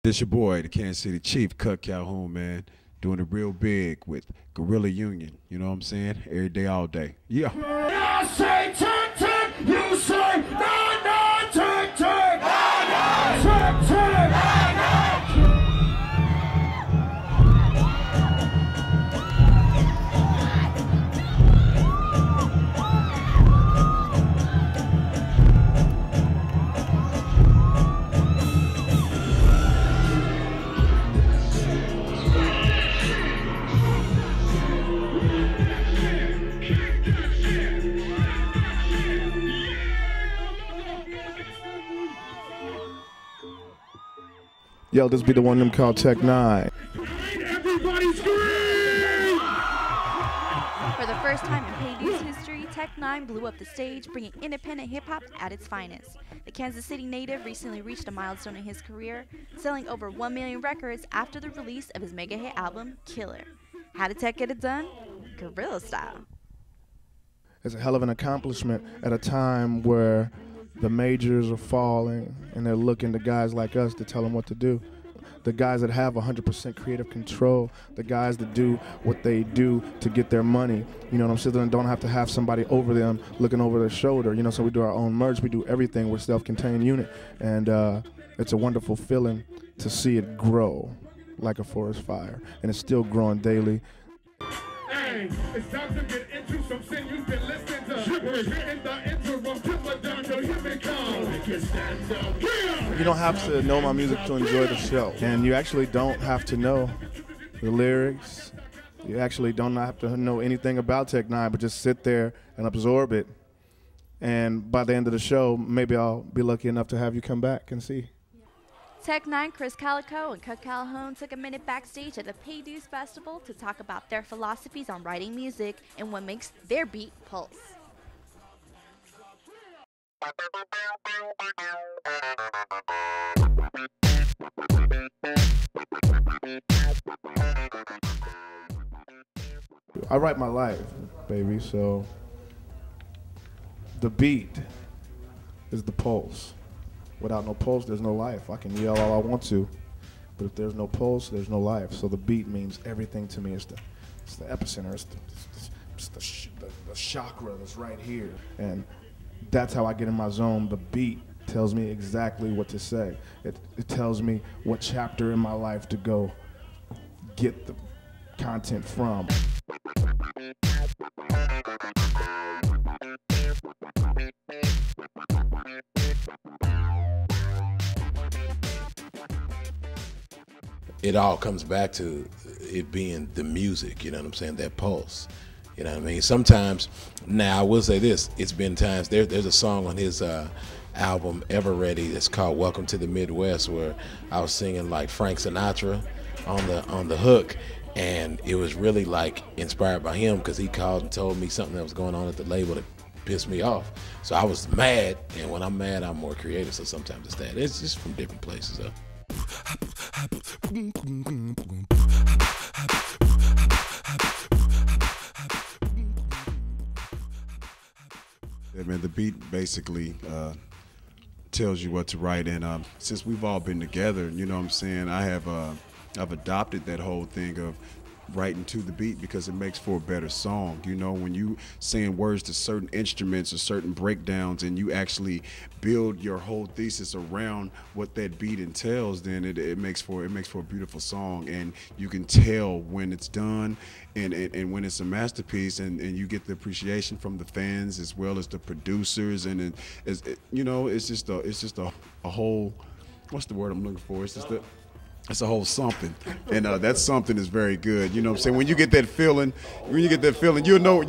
This your boy, the Kansas City Chief, Calhoun, man. Doing it real big with Guerrilla Union. You know what I'm saying? Every day, all day. Yeah. I say tick, tick. You say no, no, tick, tick. No, no. Tick, tick. No, no. Yo, this be the one them called Tech N9ne. Everybody scream! For the first time in Paydu's history, Tech N9ne blew up the stage, bringing independent hip-hop at its finest. The Kansas City native recently reached a milestone in his career, selling over 1 million records after the release of his mega-hit album, Killer. How did Tech get it done? Guerrilla style. It's a hell of an accomplishment at a time where the majors are falling and they're looking to guys like us to tell them what to do. The guys that have 100% creative control, the guys that do what they do to get their money, you know what I'm saying, and don't have to have somebody over them looking over their shoulder, you know, so we do our own merch, we do everything, we're a self-contained unit, and it's a wonderful feeling to see it grow like a forest fire, and it's still growing daily. Hey, it's time to get into some shit you've been listening to. We're hitting the interim, put it down, so here we come. Make it stand up. You don't have to know my music to enjoy the show, and you actually don't have to know the lyrics. You actually don't have to know anything about Tech N9ne, but just sit there and absorb it. And by the end of the show, maybe I'll be lucky enough to have you come back and see. Tech N9ne, Krizz, Kaliko, and Calhoun took a minute backstage at the Paydu's Festival to talk about their philosophies on writing music and what makes their beat pulse. I write my life, baby, so the beat is the pulse. Without no pulse, there's no life. I can yell all I want to, but if there's no pulse, there's no life. So the beat means everything to me. It's the epicenter. It's the chakra that's right here. And that's how I get in my zone. The beat tells me exactly what to say. It tells me what chapter in my life to go get the content from. It all comes back to it being the music, you know what I'm saying, that pulse, you know what I mean? Sometimes, now I will say this, it's been times, there's a song on his album, Ever Ready, that's called Welcome to the Midwest, where I was singing like Frank Sinatra on the hook, and it was really like inspired by him because he called and told me something that was going on at the label that pissed me off. So I was mad, and when I'm mad, I'm more creative, so sometimes it's that. It's just from different places, though. Yeah, man, the beat basically tells you what to write, and since we've all been together, you know what I'm saying, I've adopted that whole thing of writing to the beat because it makes for a better song. You know, when you saying words to certain instruments or certain breakdowns and you actually build your whole thesis around what that beat entails, then it makes for a beautiful song, and you can tell when it's done and when it's a masterpiece, and you get the appreciation from the fans as well as the producers, and you know, it's just a whole, what's the word I'm looking for? It's a whole something, and that something is very good. You know what I'm saying? When you get that feeling, you'll know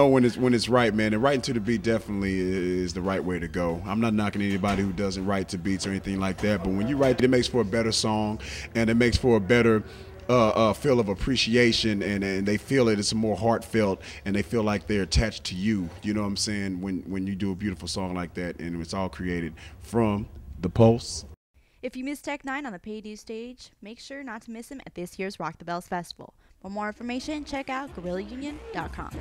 when it's right, man. And writing to the beat definitely is the right way to go. I'm not knocking anybody who doesn't write to beats or anything like that, but when you write, it makes for a better song, and it makes for a better feel of appreciation, and they feel it's more heartfelt, and they feel like they're attached to you. You know what I'm saying? When you do a beautiful song like that, and it's all created from the pulse. If you missed Tech N9ne on the Paydu stage, make sure not to miss him at this year's Rock the Bells Festival. For more information, check out GuerrillaUnion.com.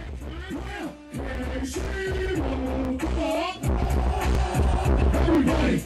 Everybody,